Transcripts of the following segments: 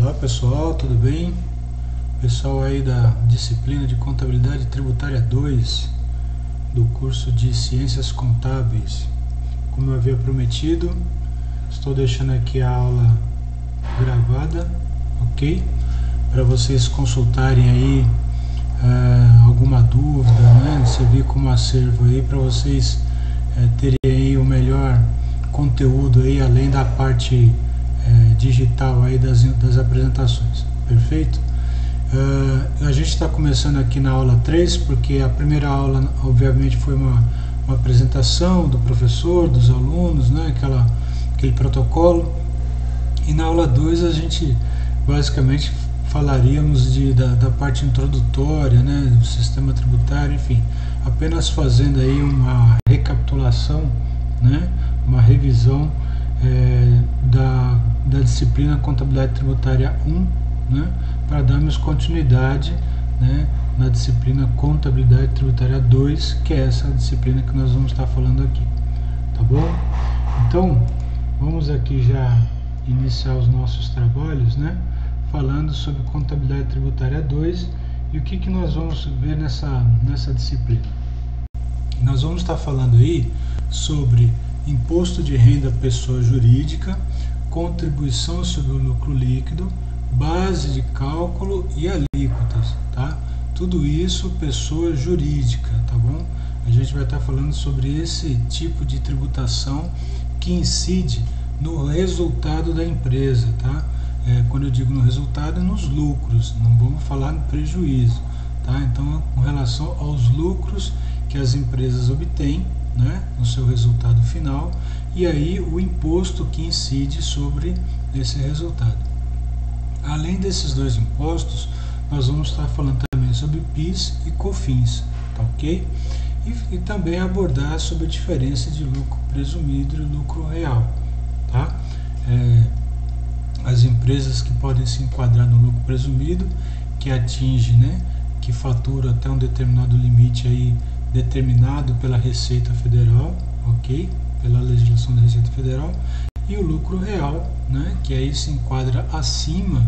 Olá pessoal, tudo bem? Pessoal aí da disciplina de Contabilidade Tributária 2 do curso de Ciências Contábeis. Como eu havia prometido, estou deixando aqui a aula gravada, ok? Para vocês consultarem aí alguma dúvida, né? Servir como acervo aí para vocês terem aí o melhor conteúdo aí, além da parte digital aí das apresentações, perfeito? A gente está começando aqui na aula 3, porque a primeira aula obviamente foi uma apresentação do professor, dos alunos, né? Aquele protocolo, e na aula 2 a gente basicamente falaríamos da parte introdutória, né, do sistema tributário, enfim, apenas fazendo aí uma recapitulação, né, uma revisão da disciplina Contabilidade Tributária 1, né, para darmos continuidade, né, na disciplina Contabilidade Tributária 2, que é essa disciplina que nós vamos estar falando aqui, tá bom? Então, vamos aqui já iniciar os nossos trabalhos, né, falando sobre Contabilidade Tributária 2 e o que nós vamos ver nessa disciplina. Nós vamos estar falando aí sobre imposto de renda pessoa jurídica, contribuição sobre o lucro líquido, base de cálculo e alíquotas, tá? Tudo isso pessoa jurídica, tá bom? A gente vai estar falando sobre esse tipo de tributação que incide no resultado da empresa, tá? Quando eu digo no resultado, é nos lucros, não vamos falar no prejuízo, tá? Então, com relação aos lucros que as empresas obtêm, né, no seu resultado final, e aí o imposto que incide sobre esse resultado. Além desses dois impostos, nós vamos estar falando também sobre PIS e COFINS, tá ok? E também abordar sobre a diferença de lucro presumido e lucro real, tá? As empresas que podem se enquadrar no lucro presumido, que atinge, né, que fatura até um determinado limite aí determinado pela Receita Federal, ok? Pela legislação da Receita Federal, e o lucro real, né, que aí se enquadra acima,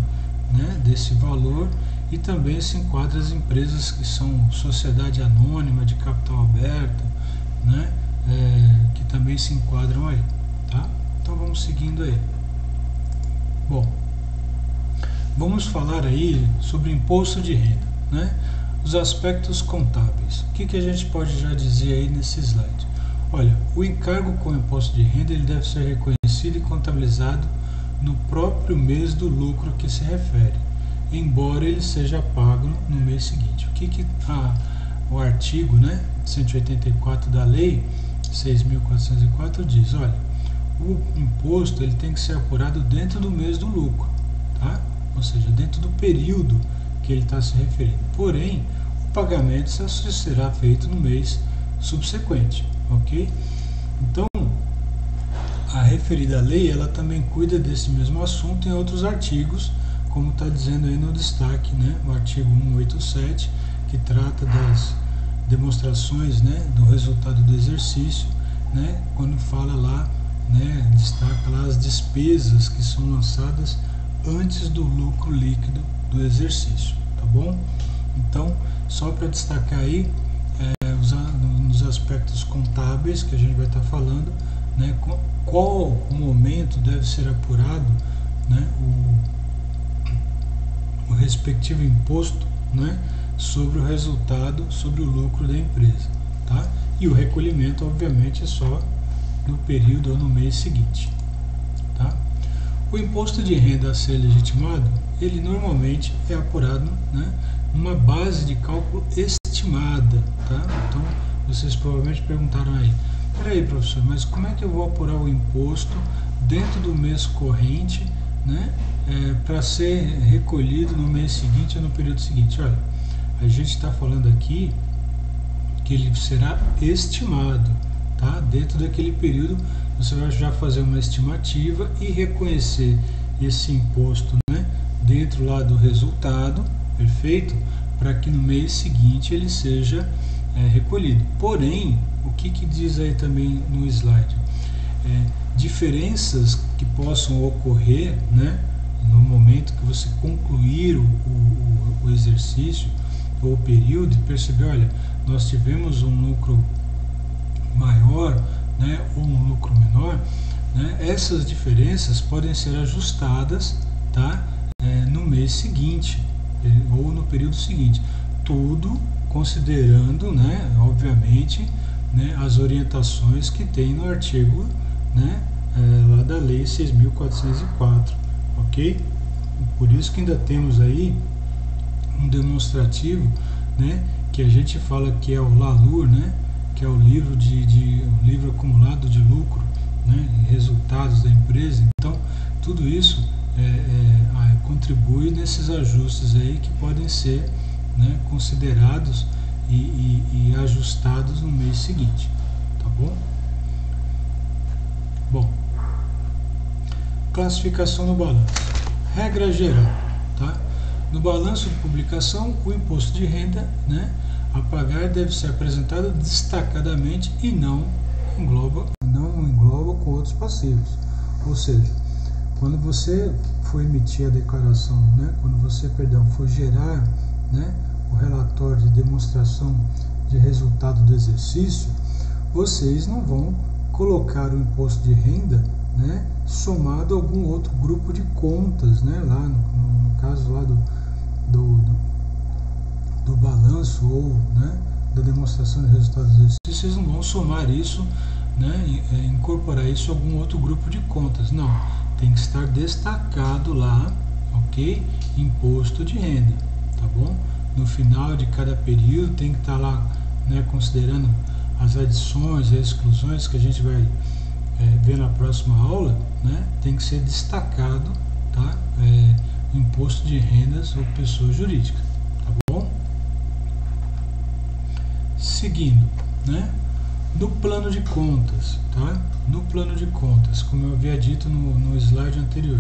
né, desse valor, e também se enquadra as empresas que são sociedade anônima de capital aberto, né, que também se enquadram aí, tá? Então vamos seguindo aí. Bom, vamos falar aí sobre imposto de renda, né? Os aspectos contábeis. O que a gente pode já dizer aí nesse slide? Olha, o encargo com imposto de renda ele deve ser reconhecido e contabilizado no próprio mês do lucro que se refere, embora ele seja pago no mês seguinte. O artigo, né, 184 da Lei 6.404 diz? Olha, o imposto ele tem que ser apurado dentro do mês do lucro, tá? Ou seja, dentro do período que ele está se referindo. Porém, o pagamento só será feito no mês subsequente, ok? Então, a referida lei ela também cuida desse mesmo assunto em outros artigos, como está dizendo aí no destaque, né? O artigo 187, que trata das demonstrações, né, do resultado do exercício, né? Quando fala lá, né, destaca lá as despesas que são lançadas antes do lucro líquido do exercício, tá bom? Então, só para destacar aí, nos aspectos contábeis que a gente vai estar falando, né, qual o momento deve ser apurado, né, o respectivo imposto, né, sobre o resultado, sobre o lucro da empresa, tá? E o recolhimento, obviamente, é só no período ou no mês seguinte, tá? O imposto de renda a ser legitimado, ele normalmente é apurado, né, numa base de cálculo estimada, tá? Então, vocês provavelmente perguntaram aí, peraí professor, mas como é que eu vou apurar o imposto dentro do mês corrente, né, para ser recolhido no mês seguinte ou no período seguinte? Olha, a gente está falando aqui que ele será estimado, tá? Dentro daquele período você vai já fazer uma estimativa e reconhecer esse imposto, né, dentro lá do resultado, perfeito? Para que no mês seguinte ele seja recolhido. Porém, o que diz aí também no slide? Diferenças que possam ocorrer, né, no momento que você concluir o exercício ou o período, perceber, olha, nós tivemos um lucro maior, né, ou um lucro menor, né, essas diferenças podem ser ajustadas, tá, no mês seguinte ou no período seguinte, tudo considerando, né, obviamente, né, as orientações que tem no artigo, né, lá da Lei 6.404, ok? Por isso que ainda temos aí um demonstrativo, né, que a gente fala que é o LALUR, né, que é o livro o livro acumulado de lucro, né, e resultados da empresa. Então, tudo isso contribui nesses ajustes aí que podem ser, né, considerados e ajustados no mês seguinte, tá bom? Bom, classificação no balanço. Regra geral, tá? No balanço de publicação, o imposto de renda, né, a pagar deve ser apresentado destacadamente e não engloba com outros passivos. Ou seja, quando você for emitir a declaração, né, quando você, for gerar, né, o relatório de demonstração de resultado do exercício, vocês não vão colocar o imposto de renda, né, somado a algum outro grupo de contas, né, lá no caso lá do balanço ou, né, da demonstração de resultado do exercício, vocês não vão somar isso, né, incorporar isso a algum outro grupo de contas, não, tem que estar destacado lá, ok? Imposto de renda, tá bom? No final de cada período tem que estar lá, né, considerando as adições e as exclusões que a gente vai ver na próxima aula, né, tem que ser destacado, tá? Imposto de rendas ou pessoa jurídica, tá bom? Seguindo, né, no plano de contas, tá? No plano de contas, como eu havia dito no slide anterior,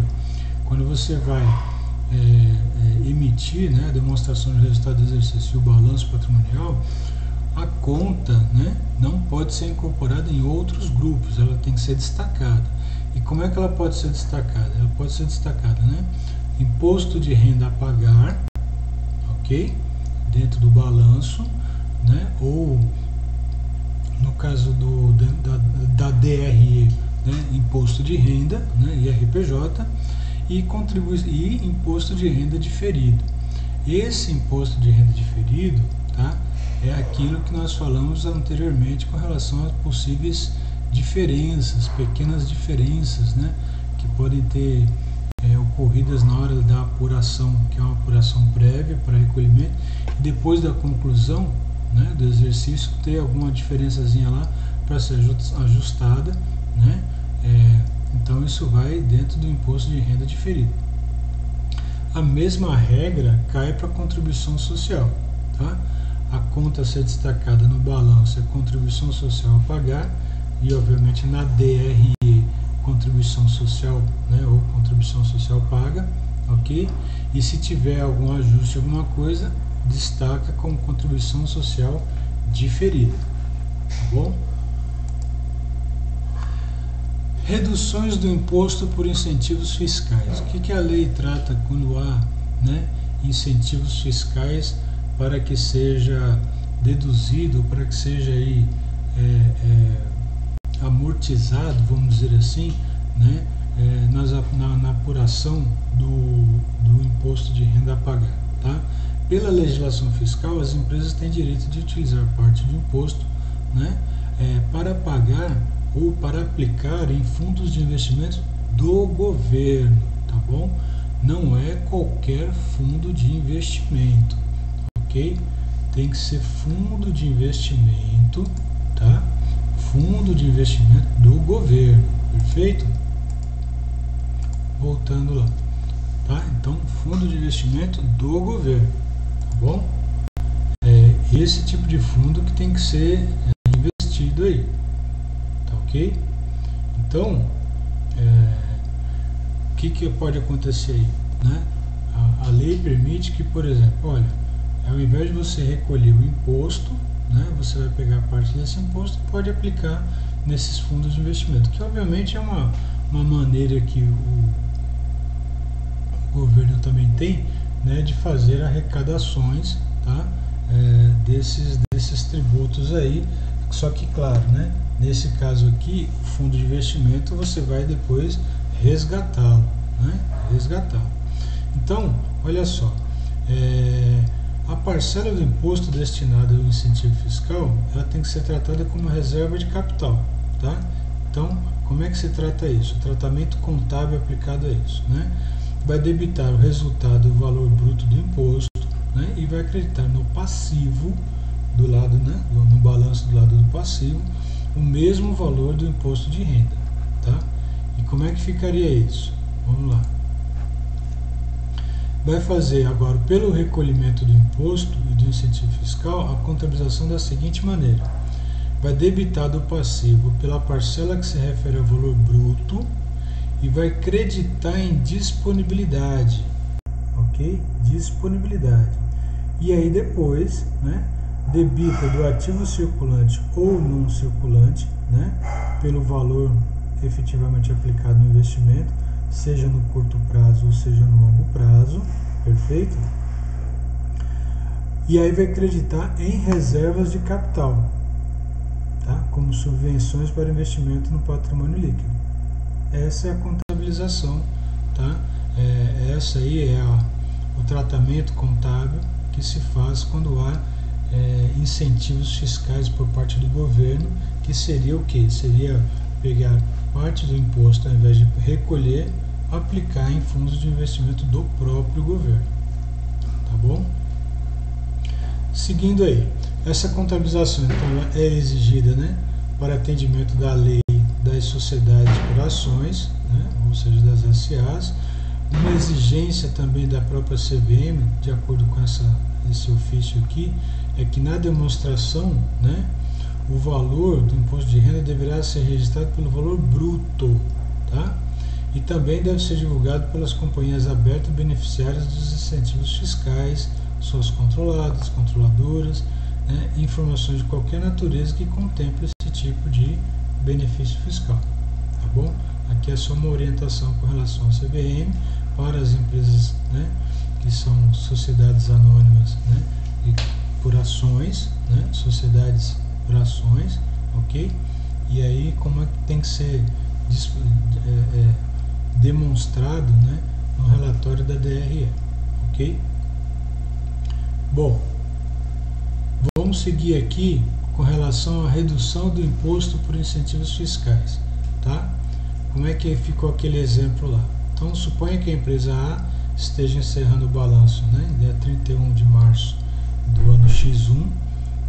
quando você vai emitir, né, a demonstração de resultado do exercício e o balanço patrimonial, a conta, né, não pode ser incorporada em outros grupos, ela tem que ser destacada. E como é que ela pode ser destacada? Ela pode ser destacada, né? Imposto de renda a pagar, ok? Dentro do balanço, né? Ou no caso da DRE, né, imposto de renda, né, IRPJ, e imposto de renda diferido. Esse imposto de renda diferido, tá, é aquilo que nós falamos anteriormente com relação a possíveis diferenças, pequenas diferenças, né, que podem ter ocorridas na hora da apuração, que é uma apuração prévia para recolhimento, e depois da conclusão, né, do exercício, ter alguma diferençazinha lá para ser ajustada, né? Então isso vai dentro do imposto de renda diferido. A mesma regra cai para a contribuição social, tá? A conta a ser destacada no balanço é contribuição social a pagar e obviamente na DRE contribuição social, né, ou contribuição social paga, ok? E se tiver algum ajuste, alguma coisa, destaca como contribuição social diferida, tá bom? Reduções do imposto por incentivos fiscais. O que a lei trata quando há, né, incentivos fiscais para que seja deduzido, para que seja aí, amortizado, vamos dizer assim, né, na apuração do imposto de renda a pagar, tá? Pela legislação fiscal, as empresas têm direito de utilizar parte do imposto, né, para pagar ou para aplicar em fundos de investimento do governo, tá bom? Não é qualquer fundo de investimento, ok? Tem que ser fundo de investimento, tá? Fundo de investimento do governo, perfeito? Voltando lá, tá? Então, fundo de investimento do governo, tá bom? Esse tipo de fundo que tem que ser investido aí, tá ok? Então, o que pode acontecer aí, né? A lei permite que, por exemplo, olha, ao invés de você recolher o imposto, né, você vai pegar parte desse imposto e pode aplicar nesses fundos de investimento, que obviamente é uma maneira que o governo também tem, né, de fazer arrecadações, tá, desses tributos aí. Só que, claro, né, nesse caso aqui, o fundo de investimento você vai depois resgatá-lo, né, resgatá-lo. Então, olha só, a parcela do imposto destinada ao incentivo fiscal, ela tem que ser tratada como reserva de capital, tá? Então, como é que se trata isso? O tratamento contábil aplicado a isso, né? Vai debitar o resultado do valor bruto do imposto, né? E vai acreditar no passivo do lado, né? No balanço do lado do passivo, o mesmo valor do imposto de renda, tá? E como é que ficaria isso? Vamos lá. Vai fazer agora, pelo recolhimento do imposto e do incentivo fiscal, a contabilização da seguinte maneira: vai debitar do passivo pela parcela que se refere ao valor bruto e vai creditar em disponibilidade, ok? Disponibilidade. E aí depois, né, debita do ativo circulante ou não circulante, né, pelo valor efetivamente aplicado no investimento, seja no curto prazo ou seja no longo prazo, perfeito? E aí vai acreditar em reservas de capital, tá? Como subvenções para investimento no patrimônio líquido. Essa é a contabilização, tá? Essa aí é o tratamento contábil que se faz quando há incentivos fiscais por parte do governo, que seria o quê? Seria pegar parte do imposto, ao invés de recolher, aplicar em fundos de investimento do próprio governo, tá bom? Seguindo aí, essa contabilização então é exigida, né, para atendimento da lei das sociedades por ações, né, ou seja, das SAs, uma exigência também da própria CVM, de acordo com esse ofício aqui, é que na demonstração, né, o valor do imposto de renda deverá ser registrado pelo valor bruto, tá? E também deve ser divulgado pelas companhias abertas beneficiárias dos incentivos fiscais, suas controladas, controladoras, né, informações de qualquer natureza que contemple esse tipo de benefício fiscal, tá bom? Aqui é só uma orientação com relação ao CVM para as empresas, né, que são sociedades anônimas, né, e por ações, né, sociedades por ações, ok? E aí como é que tem que ser demonstrado, né, no relatório da DRE, ok? Bom, vamos seguir aqui com relação à redução do imposto por incentivos fiscais, tá? Como é que ficou aquele exemplo lá? Então, suponha que a empresa A esteja encerrando o balanço, né, dia 31 de março do ano X1,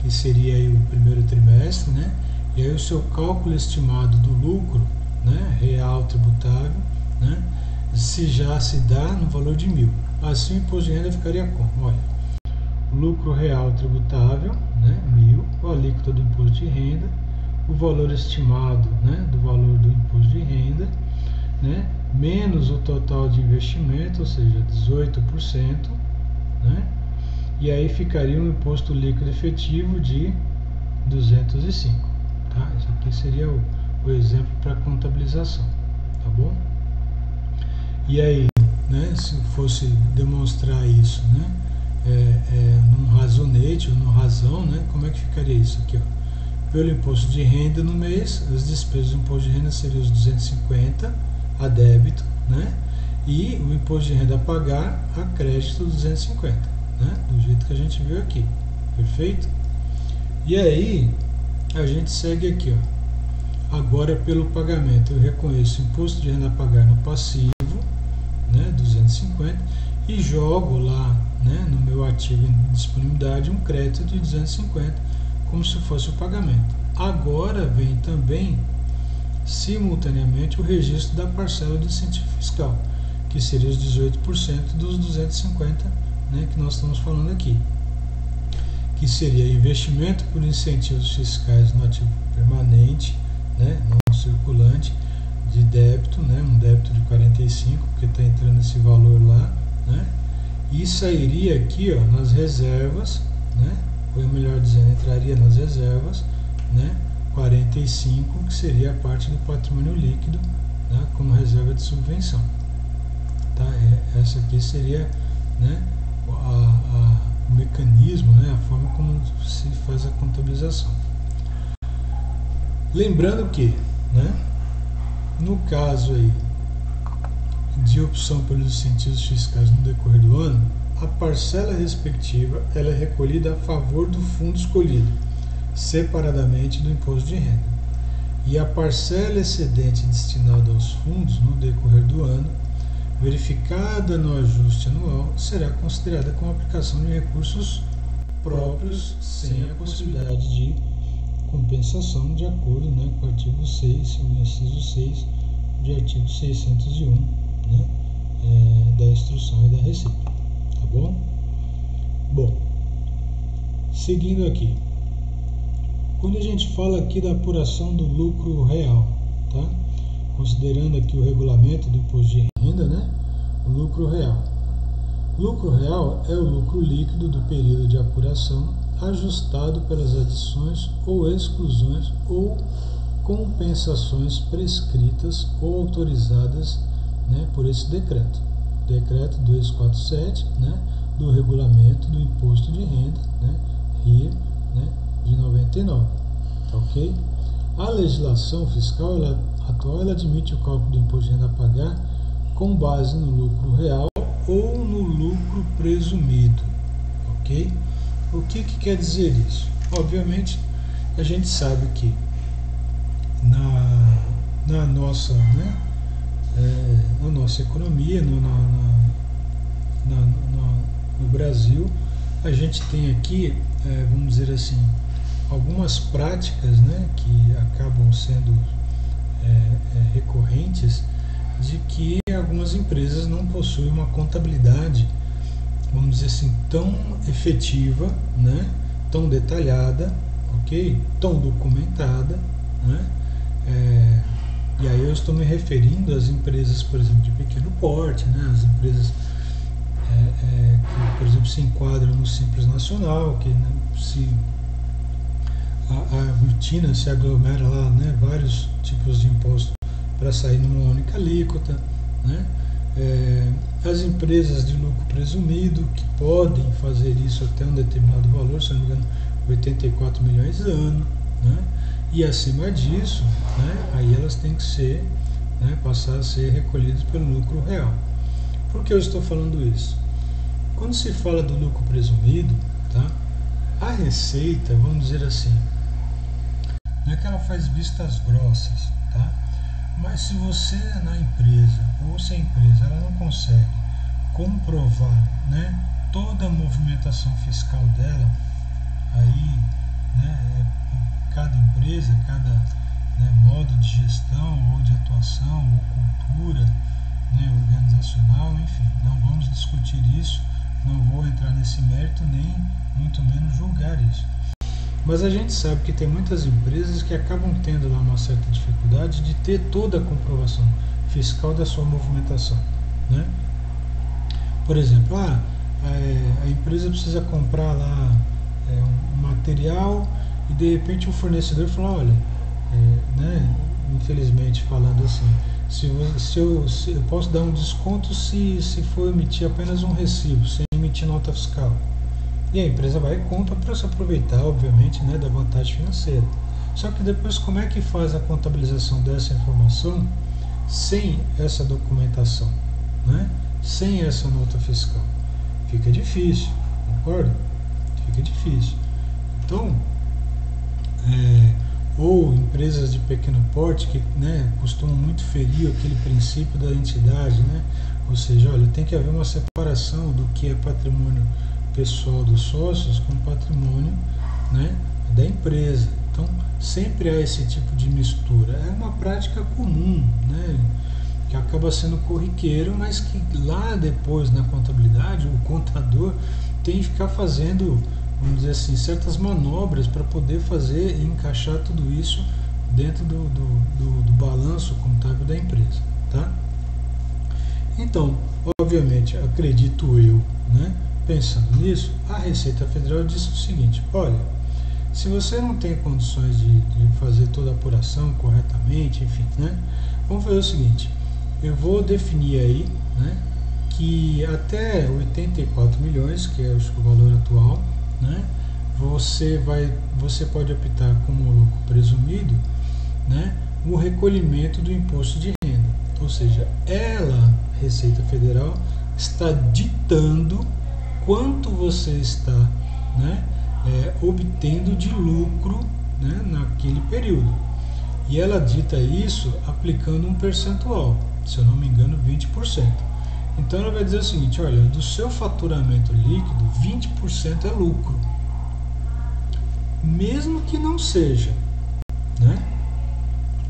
que seria aí o primeiro trimestre, né? E aí o seu cálculo estimado do lucro, né, real tributável, né, já se dá no valor de 1.000. Assim o imposto de renda ficaria como? Olha, o lucro real tributável, né, 1.000, a alíquota do imposto de renda, o valor estimado, né, do valor do imposto de renda, né, menos o total de investimento, ou seja, 18%, né, e aí ficaria um imposto líquido efetivo de 205. Tá? Isso aqui seria o exemplo para contabilização, tá bom? E aí, né, se fosse demonstrar isso, né, num razonete ou no razão, né, como é que ficaria isso aqui? Ó? Pelo imposto de renda no mês, as despesas do imposto de renda seriam os 250 a débito, né, e o imposto de renda a pagar a crédito 250, né, do jeito que a gente viu aqui, perfeito? E aí a gente segue aqui, ó. Agora pelo pagamento eu reconheço o imposto de renda a pagar no passivo, né, 250, e jogo lá, né, no meu ativo em disponibilidade um crédito de 250 como se fosse o pagamento. Agora vem também simultaneamente o registro da parcela de incentivo fiscal, que seria os 18% dos 250, né, que nós estamos falando aqui, que seria investimento por incentivos fiscais no ativo permanente, né, não circulante, de débito, né, um débito de 45, porque está entrando esse valor lá, né, e sairia aqui, ó, nas reservas, né, ou melhor dizendo, entraria nas reservas, né, 45, que seria a parte do patrimônio líquido, né, como reserva de subvenção, tá? Essa aqui seria, né, o mecanismo, né, a forma como se faz a contabilização. Lembrando que, né, no caso aí de opção pelos incentivos fiscais no decorrer do ano, a parcela respectiva ela é recolhida a favor do fundo escolhido, separadamente do imposto de renda. E a parcela excedente destinada aos fundos no decorrer do ano, verificada no ajuste anual, será considerada como aplicação de recursos próprios sem a possibilidade de compensação, de acordo, né, com o artigo 6, o inciso 6 de artigo 601, né, da instrução e da receita, tá bom? Bom, seguindo aqui, quando a gente fala aqui da apuração do lucro real, tá? Considerando aqui o regulamento do imposto de renda, né, o lucro real. Lucro real é o lucro líquido do período de apuração ajustado pelas adições ou exclusões ou compensações prescritas ou autorizadas, né, por esse decreto. Decreto 247, né, do regulamento do imposto de renda, né, RIR, né, de 99, tá ok? A legislação fiscal atual ela admite o cálculo do imposto de renda a pagar com base no lucro real ou no lucro presumido, ok? O que quer dizer isso? Obviamente, a gente sabe que na nossa, né, na nossa economia, no Brasil, a gente tem aqui, vamos dizer assim, algumas práticas, né, que acabam sendo recorrentes, de que algumas empresas não possuem uma contabilidade, vamos dizer assim, tão efetiva, né, tão detalhada, ok, tão documentada, né, e aí eu estou me referindo às empresas, por exemplo, de pequeno porte, né, as empresas que, por exemplo, se enquadram no Simples Nacional, que, né, a rotina se aglomera lá, né, vários tipos de impostos para sair numa única alíquota, né? As empresas de lucro presumido, que podem fazer isso até um determinado valor, se não me engano, 84 milhões ano, né? E acima disso, né, aí elas têm que ser, né, passar a ser recolhidas pelo lucro real. Por que eu estou falando isso? Quando se fala do lucro presumido, tá, a Receita, vamos dizer assim, não é que ela faz vistas grossas, tá? Mas se você na empresa, ou se a empresa ela não consegue comprovar, né, toda a movimentação fiscal dela, aí, né, cada empresa, cada, né, modo de gestão ou de atuação ou cultura, né, organizacional, enfim, não vamos discutir isso, não vou entrar nesse mérito, nem muito menos julgar isso. Mas a gente sabe que tem muitas empresas que acabam tendo lá uma certa dificuldade de ter toda a comprovação fiscal da sua movimentação, né? Por exemplo, a empresa precisa comprar lá um material e de repente o fornecedor fala, olha, né, infelizmente falando assim, se eu posso dar um desconto se for emitir apenas um recibo, sem emitir nota fiscal. E a empresa vai e compra para se aproveitar, obviamente, né, da vantagem financeira. Só que depois, como é que faz a contabilização dessa informação sem essa documentação, né? Sem essa nota fiscal? Fica difícil, concorda? Fica difícil. Então, ou empresas de pequeno porte que, né, costumam muito ferir aquele princípio da entidade, né? Ou seja, olha, tem que haver uma separação do que é patrimônio pessoal dos sócios com patrimônio, né, da empresa. Então, sempre há esse tipo de mistura. É uma prática comum, né, que acaba sendo corriqueiro, mas que lá depois na contabilidade o contador tem que ficar fazendo, vamos dizer assim, certas manobras para poder fazer e encaixar tudo isso dentro do balanço contábil da empresa, tá? Então, obviamente, acredito eu, né, pensando nisso, a Receita Federal disse o seguinte, olha, se você não tem condições de fazer toda a apuração corretamente, enfim, né, vamos fazer o seguinte, eu vou definir aí, né, que até 84 milhões, que é o valor atual, né, você pode optar como lucro presumido, né, o recolhimento do imposto de renda. Ou seja, Receita Federal, está ditando quanto você está, né, obtendo de lucro, né, naquele período. E ela dita isso aplicando um percentual, se eu não me engano, 20%. Então ela vai dizer o seguinte: olha, do seu faturamento líquido, 20% é lucro, mesmo que não seja, né?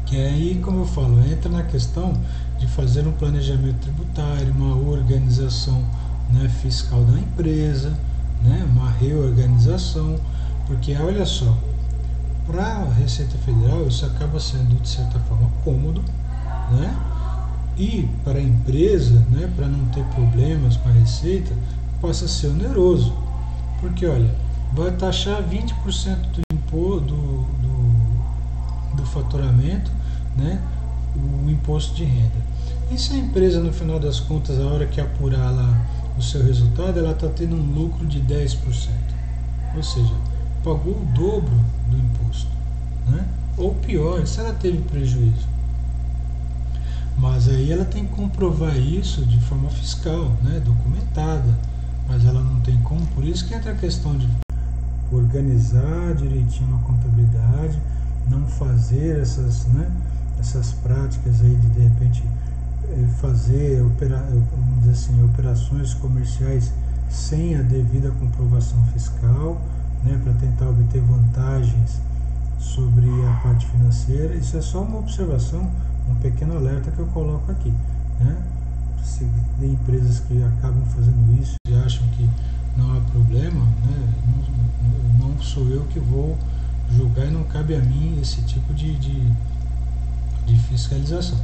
Que aí, como eu falo, entra na questão de fazer um planejamento tributário, uma organização, né, fiscal da empresa, né, uma reorganização, porque olha só, para a Receita Federal isso acaba sendo de certa forma cômodo, né? E para a empresa, né, para não ter problemas com a Receita, passa a ser oneroso, porque olha, vai taxar 20% do faturamento, né, o imposto de renda. E se a empresa, no final das contas, a hora que apurar lá o seu resultado, ela está tendo um lucro de 10%, ou seja, pagou o dobro do imposto, né? Ou pior, se ela teve prejuízo. Mas aí ela tem que comprovar isso de forma fiscal, né, documentada, mas ela não tem como, por isso que entra a questão de organizar direitinho a contabilidade, não fazer essas práticas aí de repente fazer vamos dizer assim, operações comerciais sem a devida comprovação fiscal, né, para tentar obter vantagens sobre a parte financeira. Isso é só uma observação, um pequeno alerta que eu coloco aqui, né? Se tem empresas que acabam fazendo isso e acham que não há problema, né, não sou eu que vou julgar e não cabe a mim esse tipo de fiscalização.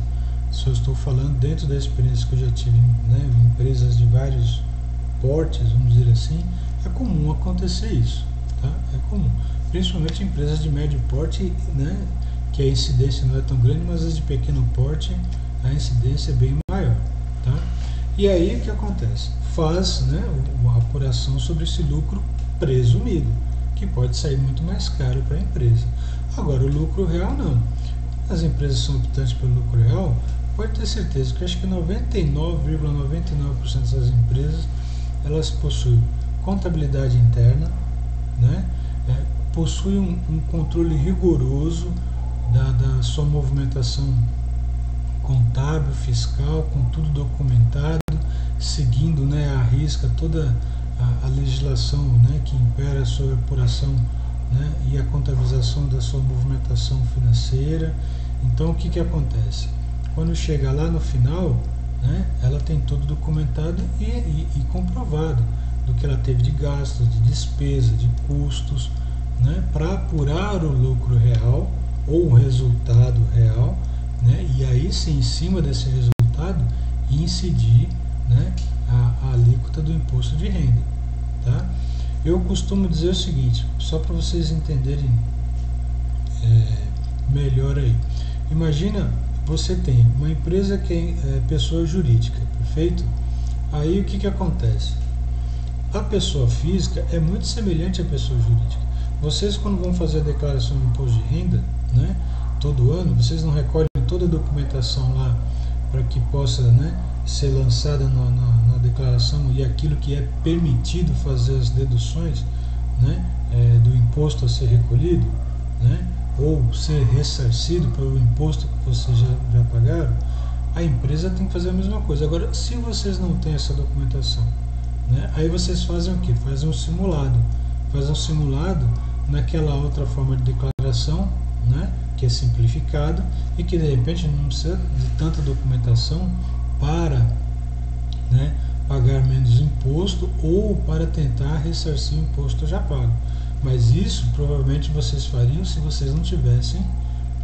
Só estou falando dentro da experiência que eu já tive, né, em empresas de vários portes, vamos dizer assim. É comum acontecer isso, tá? É comum, principalmente em empresas de médio porte, né, que a incidência não é tão grande, mas as de pequeno porte a incidência é bem maior, tá? E aí o que acontece? Faz, né, uma apuração sobre esse lucro presumido, que pode sair muito mais caro para a empresa. Agora, o lucro real não. As empresas são optantes pelo lucro real, pode ter certeza que acho que 99,99% das empresas, elas possuem contabilidade interna, né, possuem um controle rigoroso da sua movimentação contábil, fiscal, com tudo documentado, seguindo, né, à risca toda a legislação, né, que impera sobre a apuração, né, e a contabilização da sua movimentação financeira. Então o que acontece? Quando chega lá no final, né, ela tem tudo documentado e comprovado do que ela teve de gastos, de despesa, de custos, né, para apurar o lucro real ou o resultado real, né, e aí sim, em cima desse resultado, incidir, né, a alíquota do imposto de renda, tá? Eu costumo dizer o seguinte, só para vocês entenderem melhor aí. Imagina, você tem uma empresa que é pessoa jurídica, perfeito? Aí o que acontece? A pessoa física é muito semelhante à pessoa jurídica. Vocês, quando vão fazer a declaração de imposto de renda, né, todo ano, vocês não recolhem toda a documentação lá para que possa, né, ser lançada na declaração e aquilo que é permitido fazer as deduções, né, do imposto a ser recolhido, né, ou ser ressarcido pelo imposto que vocês já pagaram. A empresa tem que fazer a mesma coisa. Agora, se vocês não têm essa documentação, né, aí vocês fazem o quê? Fazem um simulado. Fazem um simulado naquela outra forma de declaração, né, que é simplificado e que de repente não precisa de tanta documentação para, né, pagar menos imposto ou para tentar ressarcir o imposto já pago. Mas isso provavelmente vocês fariam se vocês não tivessem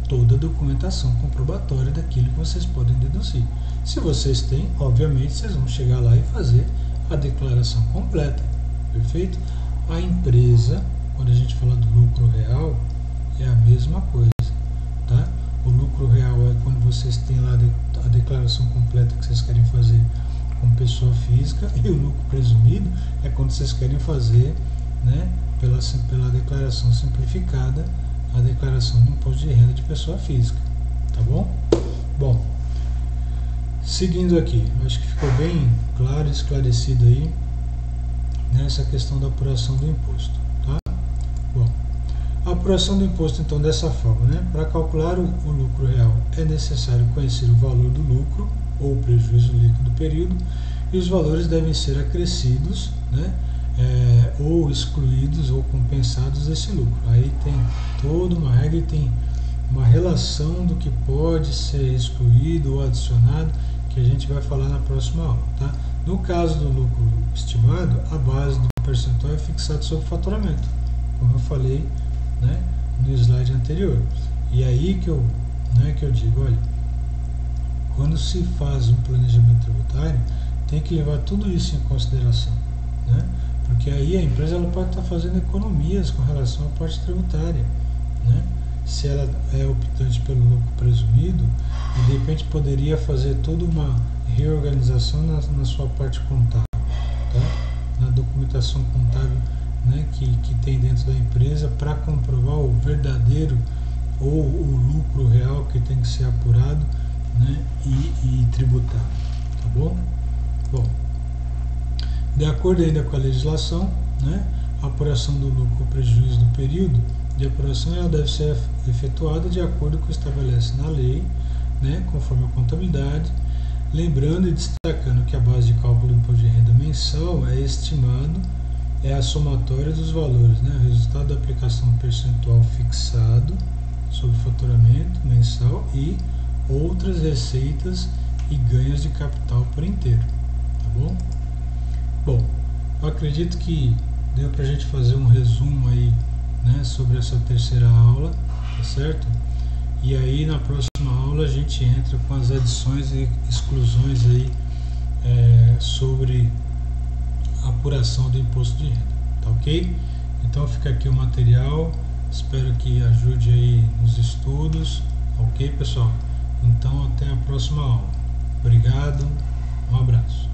toda a documentação comprobatória daquilo que vocês podem deduzir. Se vocês têm, obviamente vocês vão chegar lá e fazer a declaração completa, perfeito? A empresa, quando a gente fala do lucro real, é a mesma coisa, tá? O lucro real é quando vocês têm lá a declaração completa que vocês querem fazer com pessoa física, e o lucro presumido é quando vocês querem fazer, né, pela declaração simplificada, a declaração do imposto de renda de pessoa física, tá bom? Bom, seguindo aqui, acho que ficou bem claro e esclarecido aí nessa questão da apuração do imposto, tá? Bom, a apuração do imposto, então, dessa forma, né? Para calcular o lucro real é necessário conhecer o valor do lucro ou prejuízo líquido do período, e os valores devem ser acrescidos, né? Ou excluídos ou compensados desse lucro. Aí tem toda uma regra e tem uma relação do que pode ser excluído ou adicionado, que a gente vai falar na próxima aula, tá? No caso do lucro estimado, a base do percentual é fixada sobre o faturamento, como eu falei, né, no slide anterior. E aí que eu digo, olha, quando se faz um planejamento tributário, tem que levar tudo isso em consideração, né? Porque aí a empresa ela pode estar fazendo economias com relação à parte tributária, né? Se ela é optante pelo lucro presumido, e de repente poderia fazer toda uma reorganização na sua parte contábil, tá? Na documentação contábil, né, que tem dentro da empresa, para comprovar o verdadeiro ou o lucro real que tem que ser apurado, né, e tributado, tá bom? Bom, de acordo ainda com a legislação, né, a apuração do lucro ou prejuízo do período de apuração ela deve ser efetuada de acordo com o que estabelece na lei, né, conforme a contabilidade, lembrando e destacando que a base de cálculo do imposto de renda mensal é estimado, é a somatória dos valores, né, o resultado da aplicação percentual fixado sobre o faturamento mensal e outras receitas e ganhos de capital por inteiro, tá bom? Bom, eu acredito que deu para a gente fazer um resumo aí, né, sobre essa terceira aula, tá certo? E aí na próxima aula a gente entra com as adições e exclusões aí sobre a apuração do imposto de renda, tá ok? Então fica aqui o material, espero que ajude aí nos estudos, ok, pessoal? Então até a próxima aula. Obrigado, um abraço.